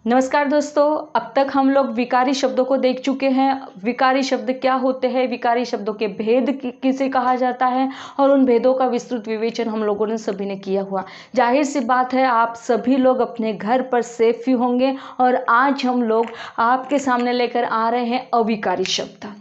नमस्कार दोस्तों, अब तक हम लोग विकारी शब्दों को देख चुके हैं। विकारी शब्द क्या होते हैं, विकारी शब्दों के भेद किसे कहा जाता है और उन भेदों का विस्तृत विवेचन हम लोगों ने सभी ने किया हुआ। जाहिर सी बात है, आप सभी लोग अपने घर पर सेफ ही होंगे और आज हम लोग आपके सामने लेकर आ रहे हैं अविकारी शब्द।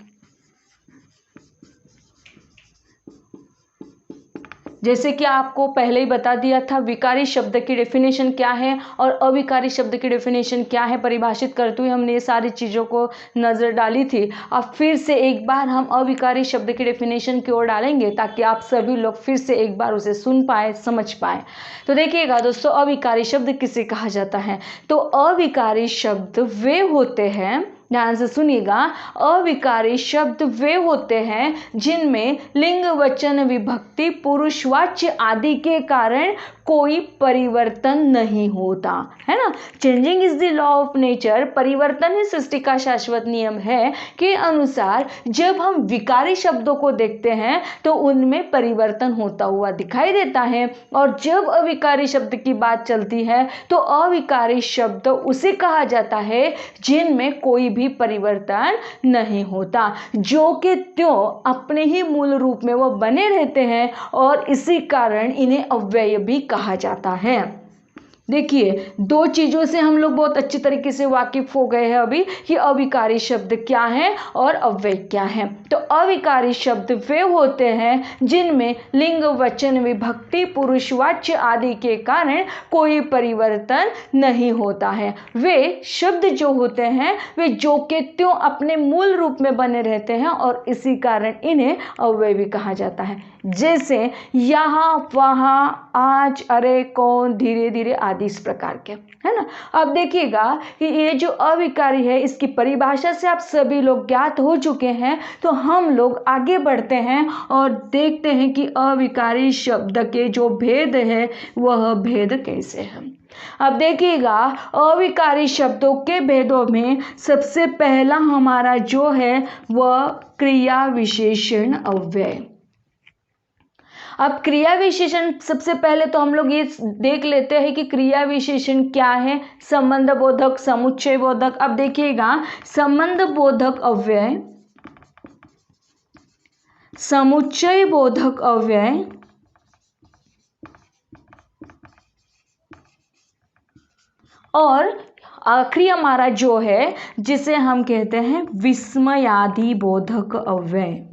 जैसे कि आपको पहले ही बता दिया था, विकारी शब्द की डेफिनेशन क्या है और अविकारी शब्द की डेफिनेशन क्या है, परिभाषित करते हुए हमने ये सारी चीज़ों को नज़र डाली थी। अब फिर से एक बार हम अविकारी शब्द की डेफिनेशन की ओर डालेंगे ताकि आप सभी लोग फिर से एक बार उसे सुन पाए, समझ पाए। तो देखिएगा दोस्तों, अविकारी शब्द किसे कहा जाता है। तो अविकारी शब्द वे होते हैं, ध्यान से सुनिएगा, अविकारी शब्द वे होते हैं जिनमें लिंग, वचन, विभक्ति, पुरुषवाच्य आदि के कारण कोई परिवर्तन नहीं होता, है ना। Changing is the law of nature, परिवर्तन ही सृष्टि का शाश्वत नियम है के अनुसार जब हम विकारी शब्दों को देखते हैं तो उनमें परिवर्तन होता हुआ दिखाई देता है, और जब अविकारी शब्द की बात चलती है तो अविकारी शब्द उसे कहा जाता है जिनमें कोई भी परिवर्तन नहीं होता, जो कि त्यों अपने ही मूल रूप में वो बने रहते हैं और इसी कारण इन्हें अव्यय भी कहा जाता है। देखिए, दो चीज़ों से हम लोग बहुत अच्छी तरीके से वाकिफ हो गए हैं अभी कि अविकारी शब्द क्या है और अव्यय क्या है। तो अविकारी शब्द वे होते हैं जिनमें लिंग, वचन, विभक्ति, पुरुषवाच्य आदि के कारण कोई परिवर्तन नहीं होता है। वे शब्द जो होते हैं वे जो के त्यों अपने मूल रूप में बने रहते हैं और इसी कारण इन्हें अव्यय भी कहा जाता है। जैसे यहाँ, वहाँ, आज, अरे, कौन, धीरे धीरे आदि इस प्रकार के, है ना। अब देखिएगा कि ये जो अविकारी है इसकी परिभाषा से आप सभी लोग ज्ञात हो चुके हैं। तो हम लोग आगे बढ़ते हैं और देखते हैं कि अविकारी शब्द के जो भेद है वह भेद कैसे है। अब देखिएगा, अविकारी शब्दों के भेदों में सबसे पहला हमारा जो है वह क्रिया विशेषण अव्यय। अब क्रिया विशेषण, सबसे पहले तो हम लोग ये देख लेते हैं कि क्रिया विशेषण क्या है। संबंध बोधक, समुच्चय बोधक। अब देखिएगा, संबंध बोधक अव्यय, समुच्चय बोधक अव्यय और आखिरी हमारा जो है जिसे हम कहते हैं विस्मयादि बोधक अव्यय।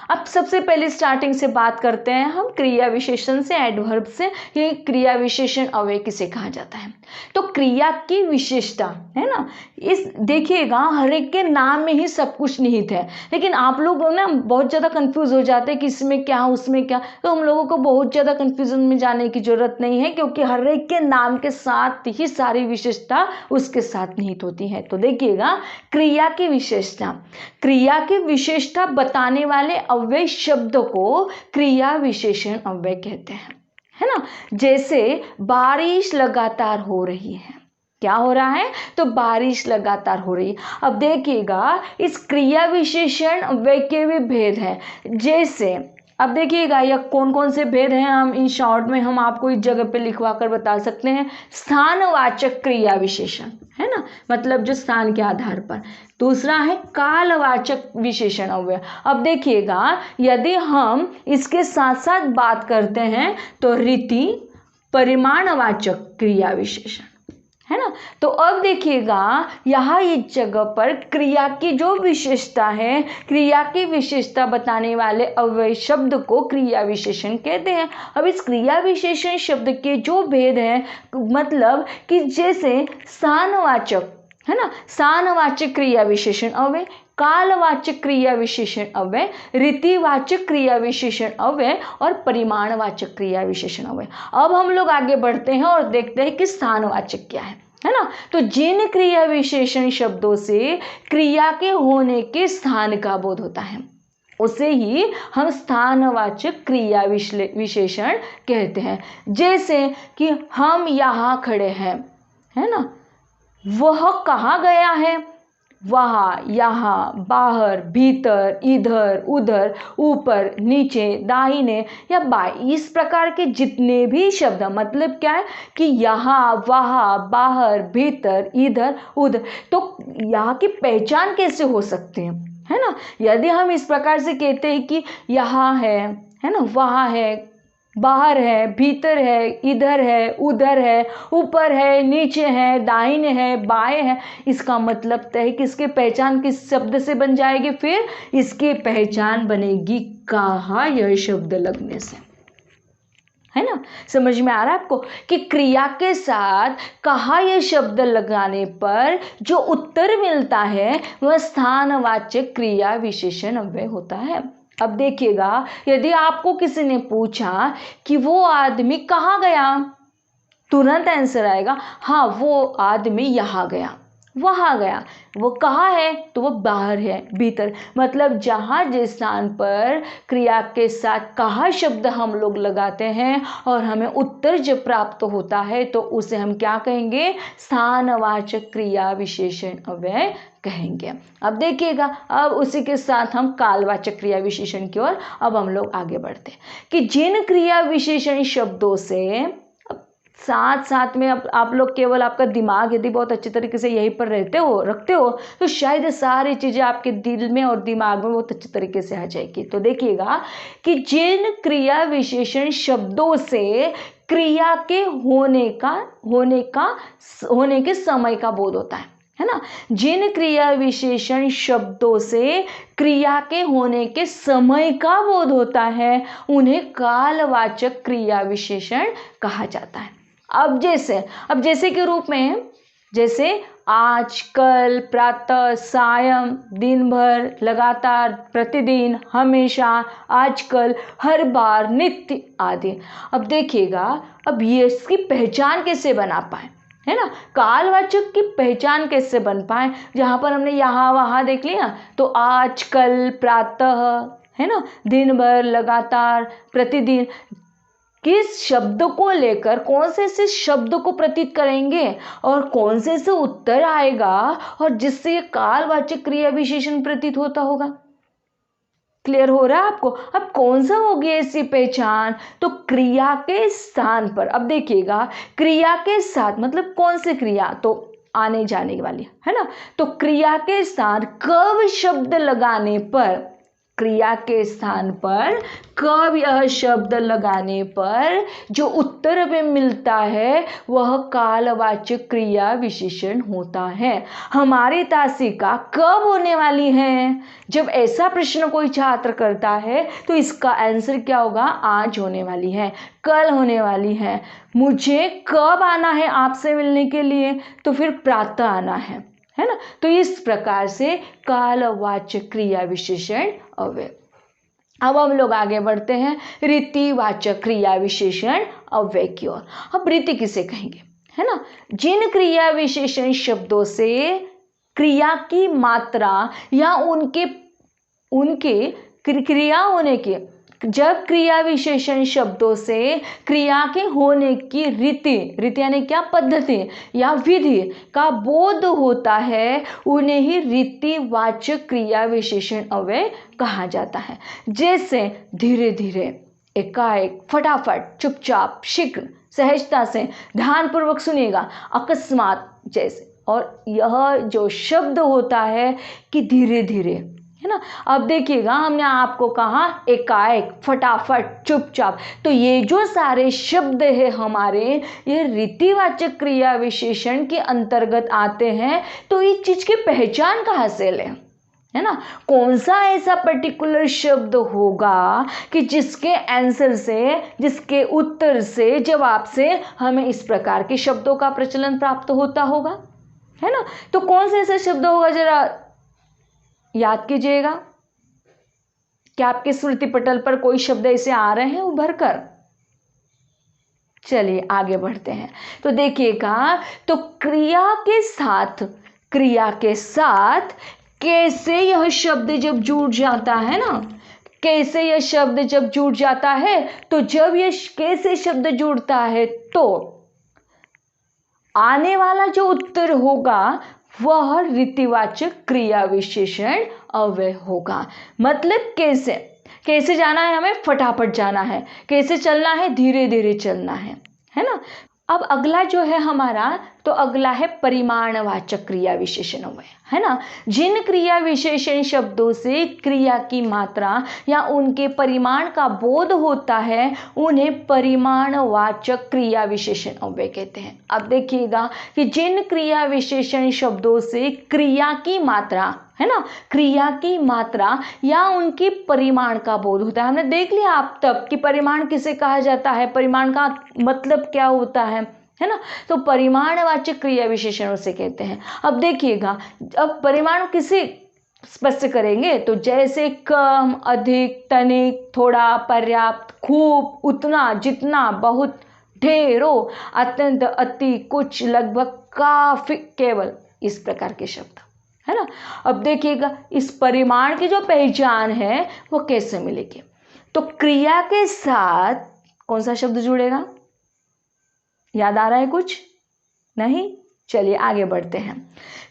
अब सबसे पहले स्टार्टिंग से बात करते हैं हम क्रिया विशेषण से, एडवर्ब से। ये क्रिया विशेषण अव्यय किसे कहा जाता है। तो क्रिया की विशेषता है ना, इस देखिएगा हर एक के नाम में ही सब कुछ निहित है, लेकिन आप लोग ना बहुत ज़्यादा कंफ्यूज हो जाते हैं कि इसमें क्या उसमें क्या। तो हम लोगों को बहुत ज़्यादा कंफ्यूजन में जाने की जरूरत नहीं है, क्योंकि हर एक के नाम के साथ ही सारी विशेषता उसके साथ निहित होती है। तो देखिएगा, क्रिया की विशेषता, क्रिया की विशेषता बताने वाले अव्यय शब्द को क्रिया विशेषण अव्यय कहते हैं, है ना। जैसे बारिश लगातार हो रही है, क्या हो रहा है, तो बारिश लगातार हो रही है। अब देखिएगा, इस क्रिया विशेषण अव्यय के भी भेद है। जैसे अब देखिएगा यह कौन कौन से भेद हैं, हम इन शॉर्ट में हम आपको इस जगह पे लिखवा कर बता सकते हैं। स्थानवाचक क्रिया विशेषण, है ना, मतलब जो स्थान के आधार पर। दूसरा है कालवाचक विशेषण अव्यय। अब देखिएगा, यदि हम इसके साथ साथ बात करते हैं तो रीति परिमाणवाचक क्रिया विशेषण, है ना। तो अब देखिएगा, यहाँ इस जगह पर क्रिया की जो विशेषता है, क्रिया की विशेषता बताने वाले अव्यय शब्द को क्रिया विशेषण कहते हैं। अब इस क्रिया विशेषण शब्द के जो भेद हैं, मतलब कि जैसे स्थानवाचक, है ना, स्थानवाचक क्रिया विशेषण अव्यय, कालवाचक क्रिया विशेषण अव्यय, रीतिवाचक क्रिया विशेषण अव्यय और परिमाणवाचक क्रिया विशेषण अव्यय। अब हम लोग आगे बढ़ते हैं और देखते हैं कि स्थानवाचक क्या है ना। तो जिन क्रिया विशेषण शब्दों से क्रिया के होने के स्थान का बोध होता है उसे ही हम स्थानवाचक क्रिया विशेषण कहते हैं। जैसे कि हम यहाँ खड़े हैं, है ना, वह कहाँ गया है, वहाँ, यहाँ, बाहर, भीतर, इधर, उधर, ऊपर, नीचे, दाहिने या बाएं, इस प्रकार के जितने भी शब्द, मतलब क्या है कि यहाँ, वहाँ, बाहर, भीतर, इधर, उधर, तो यहाँ की पहचान कैसे हो सकती है ना। यदि हम इस प्रकार से कहते हैं कि यहाँ है ना, वहाँ है, बाहर है, भीतर है, इधर है, उधर है, ऊपर है, नीचे है, दाहिने है, बाएं है, इसका मतलब है कि इसकी पहचान किस शब्द से बन जाएगी, फिर इसकी पहचान बनेगी कहाँ, यह शब्द लगने से, है ना। समझ में आ रहा है आपको कि क्रिया के साथ कहाँ यह शब्द लगाने पर जो उत्तर मिलता है वह स्थानवाचक क्रिया विशेषण अव्यय होता है। अब देखिएगा, यदि आपको किसी ने पूछा कि वो आदमी कहाँ गया, तुरंत आंसर आएगा हाँ वो आदमी यहाँ गया, वहाँ गया। वो कहाँ है, तो वो बाहर है, भीतर, मतलब जहाँ जिस स्थान पर क्रिया के साथ कहाँ शब्द हम लोग लगाते हैं और हमें उत्तर जब प्राप्त होता है तो उसे हम क्या कहेंगे, स्थानवाचक क्रिया विशेषण अव्यय कहेंगे। अब देखिएगा, अब उसी के साथ हम कालवाचक क्रिया विशेषण की ओर अब हम लोग आगे बढ़ते हैं कि जिन क्रिया विशेषण शब्दों से साथ साथ में आप लोग केवल आपका दिमाग यदि बहुत अच्छे तरीके से यहीं पर रखते हो तो शायद सारी चीज़ें आपके दिल में और दिमाग में बहुत अच्छे तरीके से आ जाएगी। तो देखिएगा कि जिन क्रिया विशेषण शब्दों से क्रिया के होने के समय का बोध होता है ना, जिन क्रिया विशेषण शब्दों से क्रिया के होने के समय का बोध होता है उन्हें कालवाचक क्रिया विशेषण कहा जाता है। अब जैसे के रूप में, जैसे आज, कल, प्रातः, सायं, दिन भर, लगातार, प्रतिदिन, हमेशा, आजकल, हर बार, नित्य आदि। अब देखिएगा, अब ये इसकी पहचान कैसे बना पाए, है ना, कालवाचक की पहचान कैसे बन पाए। जहाँ पर हमने यहाँ वहाँ देख लिया तो आज, कल, प्रातः, है ना, दिन भर, लगातार, प्रतिदिन, किस शब्द को लेकर कौन से शब्द को प्रतीत करेंगे और कौन से उत्तर आएगा और जिससे ये कालवाचक क्रिया विशेषण प्रतीत होता होगा। क्लियर हो रहा है आपको। अब कौन सा होगी ऐसी पहचान, तो क्रिया के स्थान पर। अब देखिएगा, क्रिया के साथ मतलब कौन सी क्रिया, तो आने जाने वाली, है ना, तो क्रिया के स्थान कब शब्द लगाने पर, क्रिया के स्थान पर कब यह शब्द लगाने पर जो उत्तर हमें मिलता है वह कालवाचक क्रिया विशेषण होता है। हमारी तासिका कब होने वाली है, जब ऐसा प्रश्न कोई छात्र करता है तो इसका आंसर क्या होगा, आज होने वाली है, कल होने वाली है, मुझे कब आना है आपसे मिलने के लिए, तो फिर प्रातः आना है ना। तो इस प्रकार से कालवाचक क्रिया विशेषण अव्यय। अब हम लोग आगे बढ़ते हैं रीतिवाचक क्रिया विशेषण अव्यय की ओर। अब रीति किसे कहेंगे, है ना, जिन क्रिया विशेषण शब्दों से क्रिया की मात्रा या उनके क्रिया होने के, जब क्रिया विशेषण शब्दों से क्रिया के होने की रीति यानी क्या, पद्धति या विधि का बोध होता है उन्हें ही रीतिवाचक क्रिया विशेषण अव्यय कहा जाता है। जैसे धीरे धीरे, एकाएक, फटाफट, चुपचाप, शीघ्र, सहजता से, ध्यानपूर्वक सुनिएगा, अकस्मात जैसे। और यह जो शब्द होता है कि धीरे धीरे, है ना। अब देखिएगा, हमने आपको कहा एकाएक, फटाफट, चुपचाप, तो ये जो सारे शब्द है हमारे, ये रीतिवाचक क्रिया विशेषण के अंतर्गत आते हैं। तो इस चीज की पहचान कहाँ से लें, है ना, कौन सा ऐसा पर्टिकुलर शब्द होगा कि जिसके आंसर से, जिसके उत्तर से, जवाब से हमें इस प्रकार के शब्दों का प्रचलन प्राप्त होता होगा, है ना। तो कौन सा ऐसा शब्द होगा, जरा याद कीजिएगा। क्या आपके स्मृति पटल पर कोई शब्द ऐसे आ रहे हैं उभर कर? चलिए आगे बढ़ते हैं। तो देखिएगा, तो क्रिया के साथ कैसे यह शब्द जब जुड़ जाता है ना, कैसे यह शब्द जब जुड़ जाता है, तो जब यह कैसे शब्द जुड़ता है तो आने वाला जो उत्तर होगा वह रीतिवाचक क्रिया विशेषण अव्यय होगा। मतलब कैसे, कैसे जाना है हमें, फटाफट जाना है, कैसे चलना है, धीरे धीरे चलना है ना। अब अगला जो है हमारा, तो अगला है परिमाणवाचक क्रिया विशेषण अव्यय, है ना। जिन क्रिया विशेषण शब्दों से क्रिया की मात्रा या उनके परिमाण का बोध होता है उन्हें परिमाणवाचक क्रिया विशेषण अव्यय कहते हैं। अब देखिएगा कि जिन क्रिया विशेषण शब्दों से क्रिया की मात्रा, है ना, क्रिया की मात्रा या उनके परिमाण का बोध होता है। हमने देख लिया आप तब कि परिमाण किसे कहा जाता है, परिमाण का मतलब क्या होता है ना। तो परिमाणवाचक क्रिया विशेषणों से कहते हैं। अब देखिएगा, अब परिमाण किसे स्पष्ट करेंगे, तो जैसे कम, अधिक, तनिक, थोड़ा, पर्याप्त, खूब, उतना, जितना, बहुत, ढेरों, अत्यंत, अति, कुछ, लगभग, काफी, केवल, इस प्रकार के शब्द, है ना। अब देखिएगा इस परिमाण की जो पहचान है वो कैसे मिलेगी, तो क्रिया के साथ कौन सा शब्द जुड़ेगा, याद आ रहा है कुछ, नहीं, चलिए आगे बढ़ते हैं।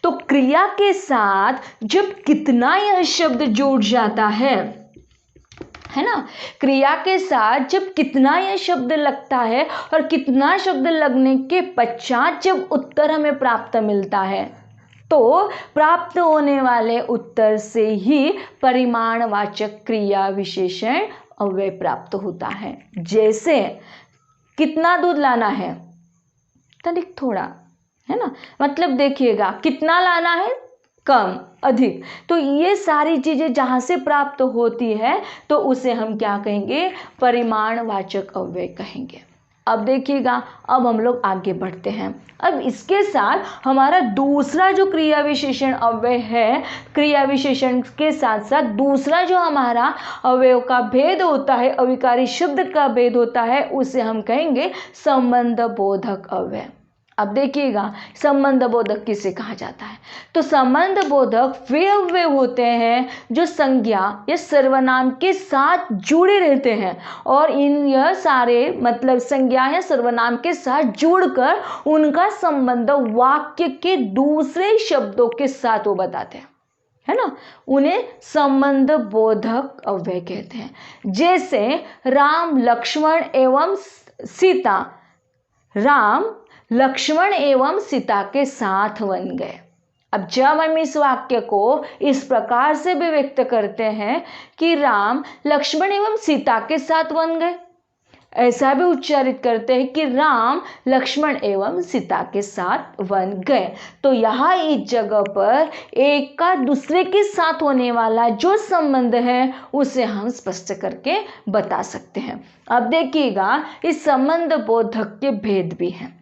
तो क्रिया के साथ जब कितना यह शब्द जुड़ जाता है ना, क्रिया के साथ जब कितना यह शब्द लगता है और कितना शब्द लगने के पश्चात जब उत्तर हमें प्राप्त मिलता है, तो प्राप्त होने वाले उत्तर से ही परिमाणवाचक क्रिया विशेषण अव्यय प्राप्त होता है। जैसे कितना दूध लाना है, तनिक, थोड़ा, है ना। मतलब देखिएगा कितना लाना है, कम, अधिक, तो ये सारी चीजें जहां से प्राप्त होती है तो उसे हम क्या कहेंगे, परिमाणवाचक अव्यय कहेंगे। अब देखिएगा, अब हम लोग आगे बढ़ते हैं। अब इसके साथ हमारा दूसरा जो क्रिया विशेषण अव्यय है, क्रिया विशेषण के साथ साथ दूसरा जो हमारा अवयव का भेद होता है, अविकारी शब्द का भेद होता है, उसे हम कहेंगे संबंध बोधक अव्यय। अब देखिएगा संबंध बोधक किसे कहा जाता है, तो संबंध बोधक वे अव्यय होते हैं जो संज्ञा या सर्वनाम के साथ जुड़े रहते हैं और यह सारे मतलब संज्ञा या सर्वनाम के साथ जुड़कर उनका संबंध वाक्य के दूसरे शब्दों के साथ वो बताते हैं, है ना। उन्हें संबंध बोधक अव्यय कहते हैं। जैसे राम, लक्ष्मण एवं सीता, राम, लक्ष्मण एवं सीता के साथ वन गए। अब जब हम इस वाक्य को इस प्रकार से भी व्यक्त करते हैं कि राम, लक्ष्मण एवं सीता के साथ वन गए, ऐसा भी उच्चारित करते हैं कि राम, लक्ष्मण एवं सीता के साथ वन गए, तो यहाँ इस जगह पर एक का दूसरे के साथ होने वाला जो संबंध है उसे हम स्पष्ट करके बता सकते हैं। अब देखिएगा इस संबंध बोधक के भेद भी हैं।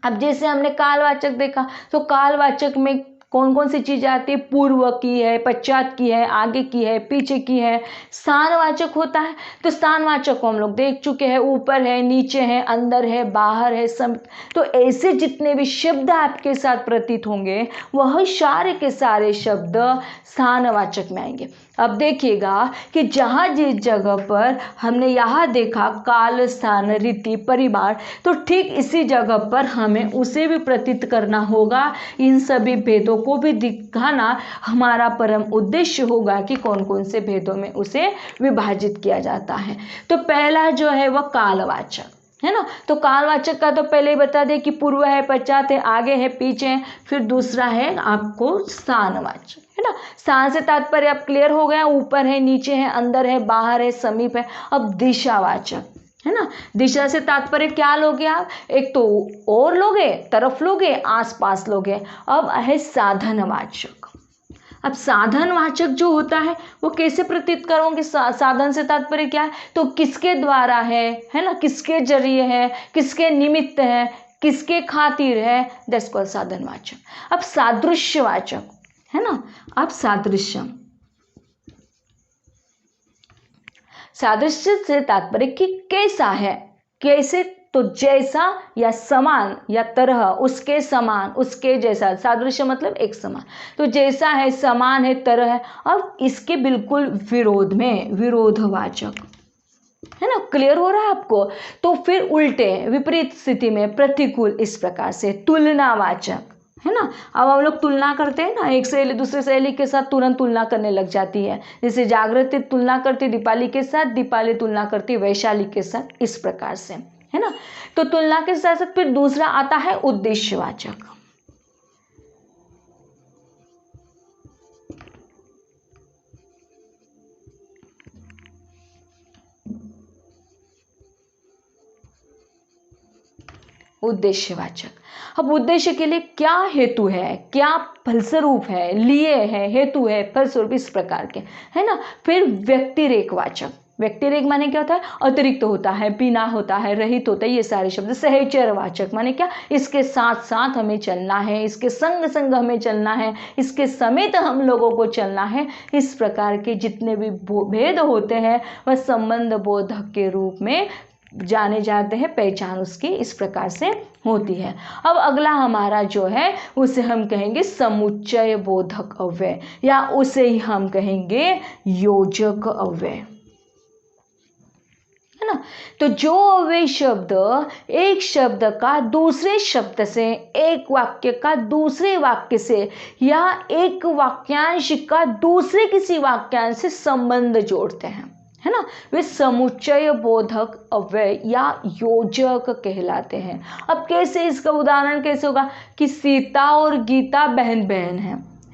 अब जैसे हमने कालवाचक देखा, तो कालवाचक में कौन कौन सी चीज़ें आती है, पूर्व की है, पश्चात की है, आगे की है, पीछे की है। स्थानवाचक होता है, तो स्थानवाचक को हम लोग देख चुके हैं, ऊपर है, नीचे है, अंदर है, बाहर है, सब। तो ऐसे जितने भी शब्द आपके साथ प्रतीत होंगे वह सारे के सारे शब्द स्थानवाचक में आएंगे। अब देखिएगा कि जहाँ जिस जगह पर हमने यहाँ देखा काल, स्थान, रीति, परिवार, तो ठीक इसी जगह पर हमें उसे भी प्रतीत करना होगा। इन सभी भेदों को भी दिखाना हमारा परम उद्देश्य होगा कि कौन कौन से भेदों में उसे विभाजित किया जाता है। तो पहला जो है वह कालवाचक, है ना। तो कालवाचक का तो पहले ही बता दें कि पूर्व है, पश्चात है, आगे है, पीछे है। फिर दूसरा है आपको स्थानवाचक, है ना। स्थान से तात्पर्य अब क्लियर हो गया, ऊपर है, नीचे है, अंदर है, बाहर है, समीप है। अब दिशावाचक, है ना। दिशा से तात्पर्य क्या लोगे आप, एक तो और लोगे, तरफ लोगे, आसपास लोगे। अब है साधनवाचक। अब साधनवाचक जो होता है वो कैसे प्रतीत करोगे, साधन से तात्पर्य क्या है, तो किसके द्वारा है ना, किसके जरिए है, किसके निमित्त है, किसके खातिर है, दैट्स कॉल्ड साधनवाचक। अब सादृश्यवाचक, है ना। अब सादृश्य, सादृश्य से तात्पर्य कि कैसा है, कैसे, तो जैसा या समान या तरह, उसके समान, उसके जैसा। सादृश्य मतलब एक समान, तो जैसा है, समान है, तरह है। अब इसके बिल्कुल विरोध में विरोधवाचक, है ना। क्लियर हो रहा है आपको। तो फिर उल्टे, विपरीत स्थिति में प्रतिकूल, इस प्रकार से तुलनावाचक, है ना। अब हम लोग तुलना करते हैं ना, एक सहेली दूसरे सहेली के साथ तुरंत तुलना करने लग जाती है। जैसे जागृति तुलना करती दीपाली के साथ, दीपाली तुलना करती वैशाली के साथ, इस प्रकार से, है ना। तो तुलना के साथ साथ फिर दूसरा आता है उद्देश्यवाचक। उद्देश्यवाचक। अब उद्देश्य के लिए क्या हेतु है, क्या फलस्वरूप है, लिए है, हेतु है, फलस्वरूप, इस प्रकार के, है ना। फिर व्यक्तिरेकवाचक। व्यक्तिरेक माने क्या होता है, अतिरिक्त होता है, बिना होता है, रहित होता है, ये सारे शब्द। सहचरवाचक माने क्या, इसके साथ साथ हमें चलना है, इसके संग संग हमें चलना है, इसके समेत हम लोगों को चलना है। इस प्रकार के जितने भी भेद होते हैं वह संबंध बोधक के रूप में जाने जाते हैं, पहचान उसकी इस प्रकार से होती है। अब अगला हमारा जो है उसे हम कहेंगे समुच्चय बोधक अव्यय, या उसे ही हम कहेंगे योजक अव्यय, है ना। तो जो अव्यय शब्द एक शब्द का दूसरे शब्द से, एक वाक्य का दूसरे वाक्य से, या एक वाक्यांश का दूसरे किसी वाक्यांश से संबंध जोड़ते हैं, है ना, वे समुच्चय बोधक अव्यय या योजक कहलाते हैं। अब कैसे, इसका उदाहरण कैसे होगा कि सीता और गीता बहन बहन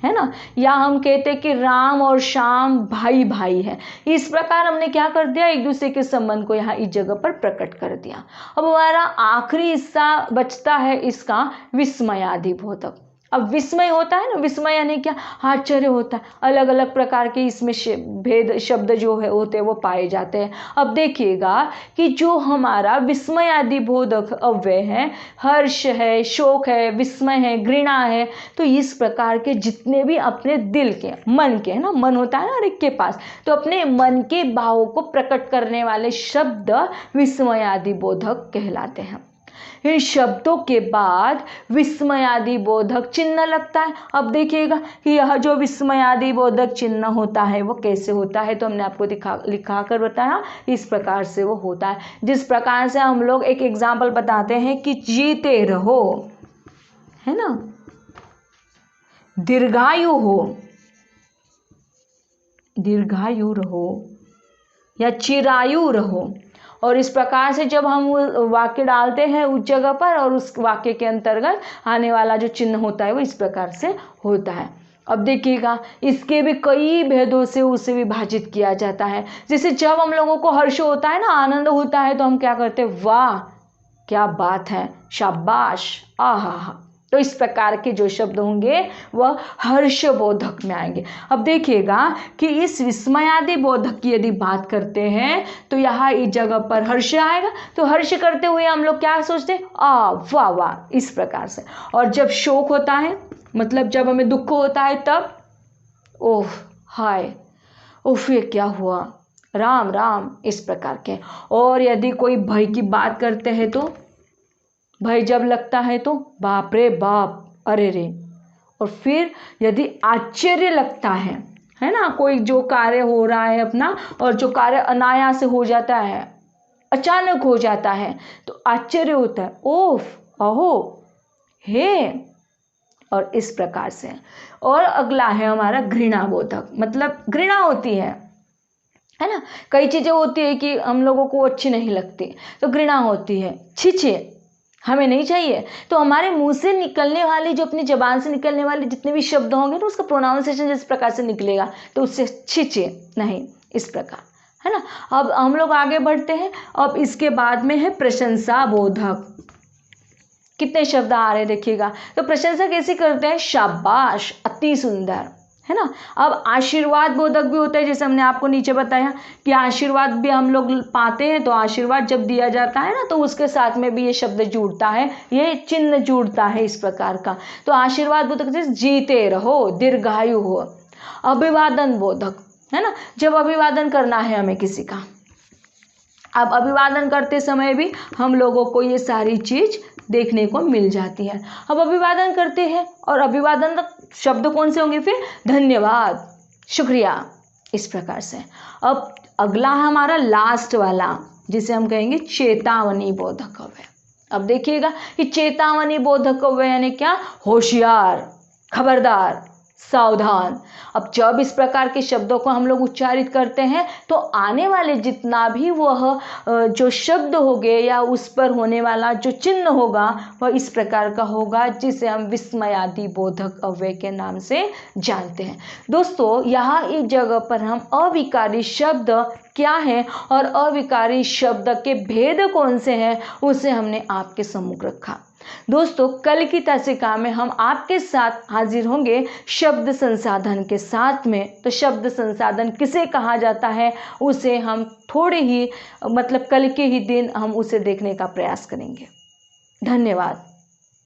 है ना, या हम कहते हैं कि राम और श्याम भाई भाई है। इस प्रकार हमने क्या कर दिया, एक दूसरे के संबंध को यहाँ इस जगह पर प्रकट कर दिया। अब हमारा आखिरी हिस्सा बचता है इसका विस्मयादि बोधक। अब विस्मय होता है ना, विस्मय यानी क्या, आश्चर्य होता है, अलग अलग प्रकार के इसमें भेद शब्द जो है होते हैं वो पाए जाते हैं। अब देखिएगा कि जो हमारा विस्मय आदि बोधक अव्यय है, हर्ष है, शोक है, विस्मय है, घृणा है, तो इस प्रकार के जितने भी अपने दिल के, मन के, है ना, मन होता है ना हर एक के पास, तो अपने मन के भावों को प्रकट करने वाले शब्द विस्मय आदि बोधक कहलाते हैं। इन शब्दों के बाद विस्मयादि बोधक चिन्ह लगता है। अब देखिएगा कि यह जो विस्मयादि बोधक चिन्ह होता है वो कैसे होता है, तो हमने आपको लिखा कर बताया, इस प्रकार से वो होता है। जिस प्रकार से हम लोग एक एग्जाम्पल बताते हैं कि जीते रहो, है ना, दीर्घायु हो, दीर्घायु रहो, या चिरायु रहो। और इस प्रकार से जब हम वाक्य डालते हैं उस जगह पर, और उस वाक्य के अंतर्गत आने वाला जो चिन्ह होता है वो इस प्रकार से होता है। अब देखिएगा इसके भी कई भेदों से उसे विभाजित किया जाता है। जैसे जब हम लोगों को हर्ष होता है ना, आनंद होता है, तो हम क्या करते हैं, वाह क्या बात है, शाबाश, आहा। तो इस प्रकार के जो शब्द होंगे वह हर्षबोधक में आएंगे। अब देखिएगा कि इस विस्मयादि बोधक की यदि बात करते हैं तो यहाँ इस जगह पर हर्ष आएगा, तो हर्ष करते हुए हम लोग क्या सोचते हैं, वाह वाह, इस प्रकार से। और जब शोक होता है, मतलब जब हमें दुख होता है, तब ओह हाय, उफ ये क्या हुआ, राम राम, इस प्रकार के। और यदि कोई भय की बात करते हैं तो भय जब लगता है तो बाप रे बाप, अरे रे। और फिर यदि आश्चर्य लगता है ना, कोई जो कार्य हो रहा है अपना, और जो कार्य अनायास से हो जाता है, अचानक हो जाता है, तो आश्चर्य होता है, ओफ, अहो, हे, और इस प्रकार से। और अगला है हमारा घृणाबोधक, मतलब घृणा होती है ना, कई चीज़ें होती है कि हम लोगों को अच्छी नहीं लगती, तो घृणा होती है, छी हमें नहीं चाहिए। तो हमारे मुंह से निकलने वाली, जो अपनी जबान से निकलने वाले जितने भी शब्द होंगे, तो उसका प्रोनाउंसिएशन जिस प्रकार से निकलेगा, तो उससे छी नहीं, इस प्रकार, है ना। अब हम लोग आगे बढ़ते हैं। अब इसके बाद में है प्रशंसा बोधक। कितने शब्द आ रहे हैं देखिएगा। तो प्रशंसा कैसे करते हैं, शाबाश, अति सुंदर, है ना। अब आशीर्वाद बोधक भी होता है, जैसे हमने आपको नीचे बताया कि आशीर्वाद भी हम लोग पाते हैं, तो आशीर्वाद जब दिया जाता है ना, तो उसके साथ में भी ये शब्द जुड़ता है, ये चिन्ह जुड़ता है इस प्रकार का। तो आशीर्वाद बोधक जैसे जीते रहो, दीर्घायु हो। अभिवादन बोधक, है ना, जब अभिवादन करना है हमें किसी का, अब अभिवादन करते समय भी हम लोगों को ये सारी चीज देखने को मिल जाती है। अब अभिवादन करते हैं, और अभिवादन शब्द कौन से होंगे फिर, धन्यवाद, शुक्रिया, इस प्रकार से। अब अगला हमारा लास्ट वाला, जिसे हम कहेंगे चेतावनी बोधक अव्यय। अब देखिएगा कि चेतावनी बोधक अव्यय यानी क्या, होशियार, खबरदार, सावधान। अब जब इस प्रकार के शब्दों को हम लोग उच्चारित करते हैं तो आने वाले जितना भी वह जो शब्द होंगे या उस पर होने वाला जो चिन्ह होगा वह इस प्रकार का होगा जिसे हम विस्मयादि बोधक अव्यय के नाम से जानते हैं। दोस्तों यहाँ इस जगह पर हम अविकारी शब्द क्या है और अविकारी शब्द के भेद कौन से हैं उसे हमने आपके सम्मुख रखा। दोस्तों कल की तासिका में हम आपके साथ हाजिर होंगे शब्द संसाधन के साथ में। तो शब्द संसाधन किसे कहा जाता है उसे हम थोड़े ही कल के ही दिन हम उसे देखने का प्रयास करेंगे। धन्यवाद।